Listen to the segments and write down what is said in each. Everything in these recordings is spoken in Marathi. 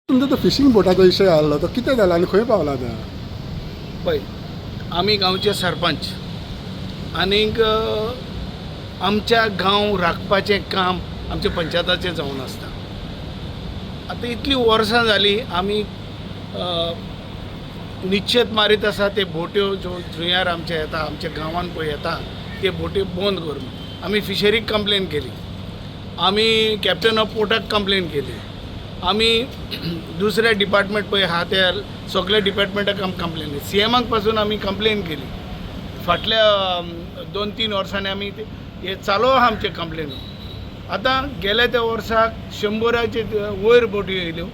तुमचो तो फिशींग बोटाचो विशय आसलो तो कितें जाला आनी खंय पावला आतां? पळय आमी गांवचे सरपंच आनीक आमच्या गांव राखपाचें काम आमच्या पंचायताचें जावन आसता. आतां इतलीं वर्सां जालीं आमी निश्चेत मारीत आसा ते बोट्यो ज्यो जुंयार आमचे येता आमच्या गांवांत पळय येता ते बोटी बंद करून आमी फिशरीक कंप्लेन केली, आमी कॅप्टन ऑफ पोर्टाक कंप्लेन केली, आमी दुसऱ्या डिपार्टमेंट पळय आहा त्या सगळ्या डिपार्टमेंटाक आमी कंप्लेन केली, CMाक पासून आमी कंप्लेन केली. फाटल्या 2-3 वर्सांनी आमी हे चालू आहा आमचे कंप्लेन. आतां गेल्या त्या वर्साक 100चे वयर बोटी येयल्यो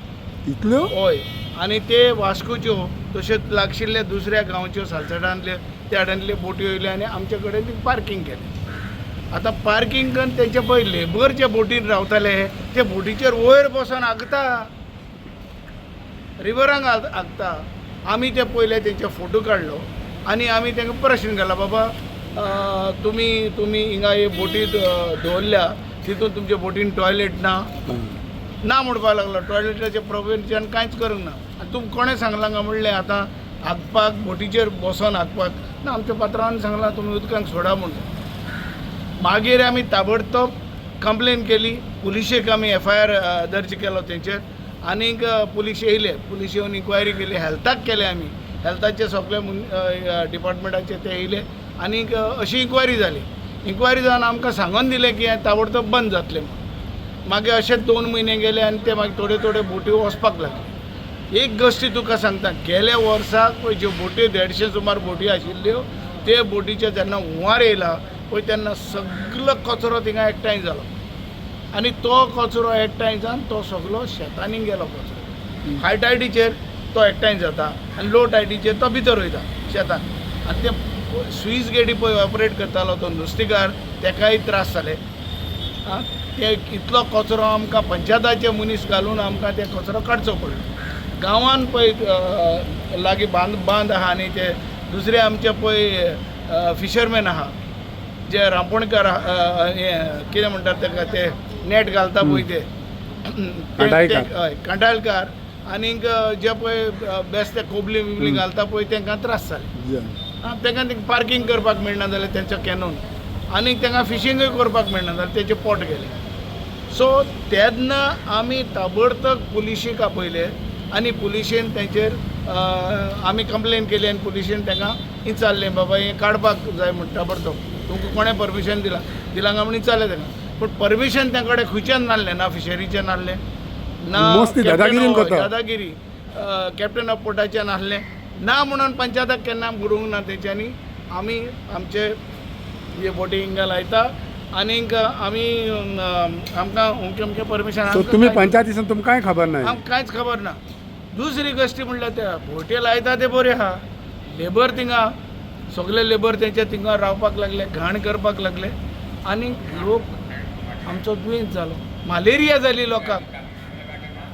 इतल्यो? हय, आनी ते वास्कोच्यो तशेंच लागशिल्ल्या दुसऱ्या गांवच्यो सालसडांतल्यो त्या वाड्यांतल्यो बोटी येयल्यो आनी आमचे कडेन ती पार्किंग केलें. आतां पार्किंग करून तेंचे पळय लेबर जे बोटीन रावताले ते बोटीचेर वयर बसून हागता, रिवरांक हागता. आमी ते पयले तेंचे फोटो काडलो आनी आमी तांकां प्रश्न केला, बाबा तुमी हिंगा हे बोटी दवरल्या तितून तुमच्या बोटीन टॉयलेट ना म्हणपाक लागलो. टॉयलेटाचें प्रोविजन कांयच करूंक ना. आनी तुमकां कोणें सांगलां काय म्हणलें आतां हागपाक बोटीचेर बसून हागपाक ना, आमच्या पात्रांवान सांगलां तुमी उदकांत सोडा म्हणून. मागीर आमी ताबडतोब कंप्लेन केली, पुलिशेक आमी FIR दर्ज केलो तेंचेर. आनीक पुलीस येयले, पुलीस येवन इन्क्वायरी केली, हेल्थाक केले आमी, हेल्थाचे सगळे डिपार्टमेंटाचे ते येयले आनीक अशी इन्क्वायरी जाली. इन्क्वायरी जावन आमकां सांगून दिलें की ताबडतोब बंद जातलें म्हणून. मागीर अशेच 2 म्हयने गेले आनी ते मागीर थोडे बोटी वचपाक लागले. एक गोश्टी तुका सांगता, गेल्या वर्साक पळय ज्यो बोटी 150 सुमार बोटी आशिल्ल्यो ते बोटीचे जेन्ना हुंवार येयला पळय तेन्ना सगळो कचरो थिंगा एकठांय जालो आनी तो कचरो एकठांय जावन तो सगळो शेतांनी गेलो कचरो. हाय टायडीचेर तो एकठांय जाता आनी लो टायडीचेर तो भितर वयता शेतान. आनी ते स्वीज गेटी पळय ऑपरेट करतालो तो नुस्तेकार तेकाय त्रास जाले. ते इतलो कचरो आमकां पंचायताचे मनीस घालून आमकां ते कचरो काडचो पडलो. गांवान पळय लागीं बांद आहा आनी ते दुसरे आमचे पळय फिशरमॅन आहा जे रांपोणकार कितें म्हणटात ताका ते नेट घालता पळय ते हय कांटाळकार आनीक जे पळय बेस्ते कोबली बिबली घालता पळय तांकां त्रास जाले. तांकां पार्किंग करपाक मेळना जालें तेंचो कॅनोन आनीक तांकां फिशींगूय करपाक मेळना जालें, तेचे पोट गेलें. सो तेन्ना आमी ताबडतोब पुलिशेक आपयले आनी पुलिशेन तेंचेर आमी कंप्लेन केली आनी पुलिशेन तांकां इचारलें, बाबा हें काडपाक जाय म्हणटा ताबडतोब तुमकां कोणें परमिशन दिलां काय म्हणून इचारलें तांकां. पूण परमिशन तांचे कडेन खंयचें नासलें, ना फिशरीचें नासलें, ना दादागिरी कॅप्टन ऑफ पोर्टाचें नासलें, ना म्हणून पंचायताक केन्ना बरोवंक ना तेंच्यांनी. आमी आमचे हे बोटी हिंगा लायता आनीक आमी आमकां अमकें परमिशन. तुमी पंचायतीसून तुमकां कांय खबर ना? आमकां कांयच खबर ना. दुसरी गोश्टी म्हणल्यार त्या बोटी लायता ते बरे आहा, लेबर थिंगा सगळे लेबर तेंचे थिंगा रावपाक लागले, घाण करपाक लागले आनी लोक आमचो दुयेंत जालो, मलेरिया जाली लोकांक.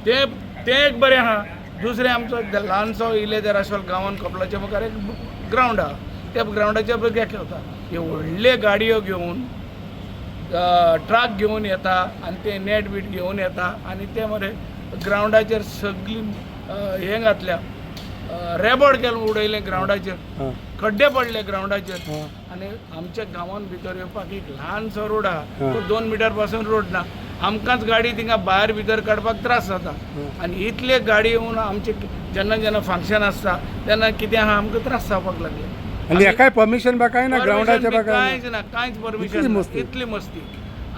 ते एक बरें आहा. दुसरें आमचो ल्हानसो इलेजर आसलो गांवांत कपलाच्या मुखार एक ग्रावंड आहा, त्या ग्रावंडाचेर भुरगे खेळटा. हे व्हडले गाडयो घेवन ट्रक घेवन येता आनी ते नेट बीट घेवन येता आनी ते मरे ग्रावंडाचेर सगळी हें घातल्या, रेबोड केलें उडयलें ग्रावंडाचेर, खड्डे पडले ग्रावंडाचेर. आनी आमच्या गांवांत भितर येवपाक एक ल्हानसो रोड आहा, तो 2 मिटर पासून रोड ना. आमकांच गाडी थिंगा भायर भितर काडपाक त्रास जाता आनी इतले गाडी येवन आमचे जेन्ना फंक्शन आसता तेन्ना कितें आहा आमकां त्रास जावपाक लागले. आनी हेकाय परमिशन बा काय ना ग्रावंडाचे बा कांयच ना, कांयच परमिशन. इतली मस्ती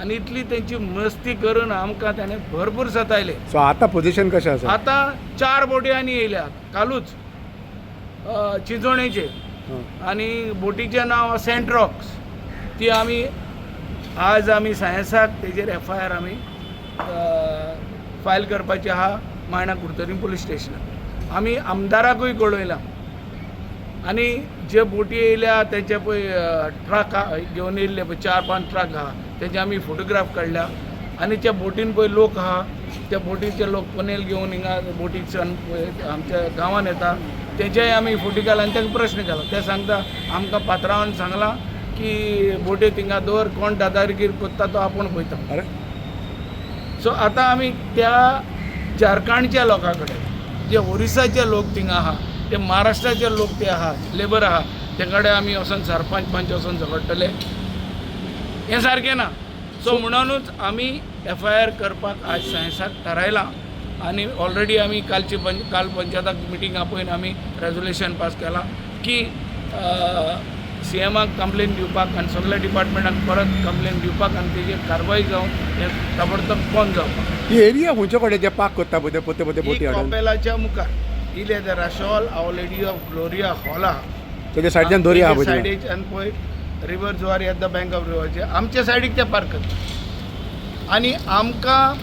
आनी इतली तेंची मस्ती करून आमकां ताणें भरपूर सतायले. सो आतां पोजिशन कशें आसा? आतां 4 बोटी आनी येयल्यात कालूच चिंचोणेचे आनी बोटीचें नांव सेंट्रॉक्स. ती आमी आज आमी सायन्साक तेजेर FIR आमी फायल करपाची आहा मायणा कुडतरी पुलीस स्टेशनाक. आमी आमदाराकूय कळयलां आनी जे बोटी येयल्या तेचे पळय ट्रक घेवन येयल्ले पळय 4-5 ट्रक आहा तेचे आमी फोटोग्राफ काडल्या आनी त्या बोटीन पळय लोक आहा त्या बोटीचे लोक पनेल घेवन हिंगा बोटीच्यान आमच्या गांवांत येता तेचेय आमी फोटो केला आनी तांकां प्रश्न केला. ते सांगता आमकां पात्रांवान सांगलां की बोटी थिंगा दवर, कोण दादागिरी करता तो आपूण पळयता. सो आतां आमी त्या झारखंडच्या लोकां कडेन जे ओरिसाचे लोक थिंगा आहा ते महाराष्ट्राचे लोक ते आहा लेबर आहा ते कडेन आमी वचून सरपंच पंच वचून झगडटले हें सारकें ना सो म्हणूनच आमी FIR करपाक आज सायन्साक थारायलां आनी ऑलरेडी आमी काल पंचायताक मिटींग आपयन आमी रेजोल्युशन पास केलां की CMाक कंप्लेन दिवपाक आनी सगळ्या डिपार्टमेंटाक परत कंप्लेन दिवपाक आनी तेजेर कारवाय जावन हें ताबडतोब बंद जावपाक ही एरिया खंयच्या कडेन जे पाक करता पळय ते पोते पोते बोटी ही हाडून कॉपेलाच्या मुखार इले the Rachol our lady of Gloria hall आहा तेच्या सायडीच्यान दोरी आहा पळय सायडीच्यान पळय रिवर जुवारी येत द बँक ऑफ रिवरचे आमच्या सायडीक ते पार्क करता आनी आमकां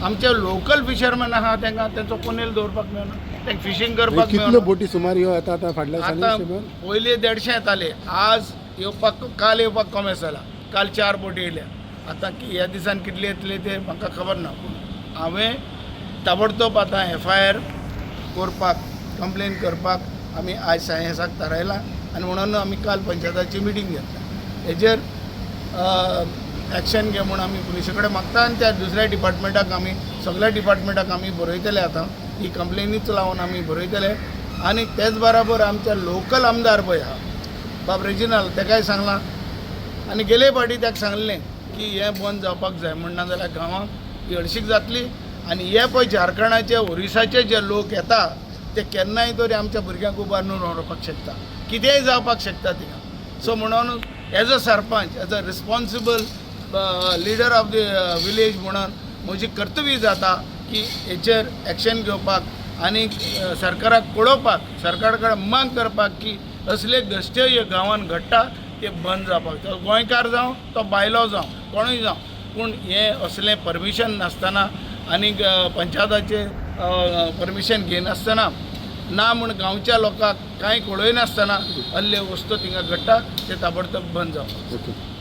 आमचे लोकल फिशरमॅन आहा तांकां तेंचो पोनेल दवरपाक मेळना तांकां फिशींग करपाक कितल्यो मेळना बोटी सुमार ह्यो येता आतां फाटल्या आतां दिसांनी पयलीं 150 येताले आज येवपाक काल येवपाक कमी जाला काल 4 बोटी येयल्या आतां ह्या दिसान कितले येतले ते म्हाका खबर ना पूण हांवें ताबडतोब आतां FIR करपाक कंप्लेन करपाक आमी आज सायन्साक थारायलां आनी म्हणून आमी काल पंचायताची मिटींग घेतल्या हेजेर एक्शन घे म्हणून आमी पुलिशे कडेन मागता आनी त्या दुसऱ्या डिपार्टमेंटाक आमी सगळ्या डिपार्टमेंटाक आमी बरयतले आतां ही कंप्लेनीच लावन आमी बरयतले आनी तेच बराबर आमच्या लोकल आमदार पळय आहा बाब रेजिनल तेकाय सांगलां आनी गेले फावटी ताका सांगलें की हें बंद जावपाक जाय म्हणना जाल्यार गांवांक ही हळशीक जातली आनी हे पळय झारखंडाचे ओरिसाचे जे लोक येता ते केन्नाय तरी आमच्या भुरग्यांक उबारून व्हरपाक शकता कितेंय जावपाक शकता थिंगा सो म्हणून as a sarpanch as a responsible leader of the village म्हणून म्हजी कर्तव्य जाता की हेचेर एक्शन घेवपाक आनी सरकाराक कळोवपाक सरकार कडेन मांग करपाक की असले घश्ट्यो ह्यो गांवांत घडटा ते बंद जावपाक तो गोंयकार जावं तो भायलो जावं कोणूय जावं पूण हें असलें परमिशन नासतना आनी पंचायताचें परमिशन घेनासतना ना म्हूण गांवच्या लोकांक कांय कळय नासतना असल्यो वस्तू थिंगा घडटा ते ताबडतोब बंद जावपाक ओके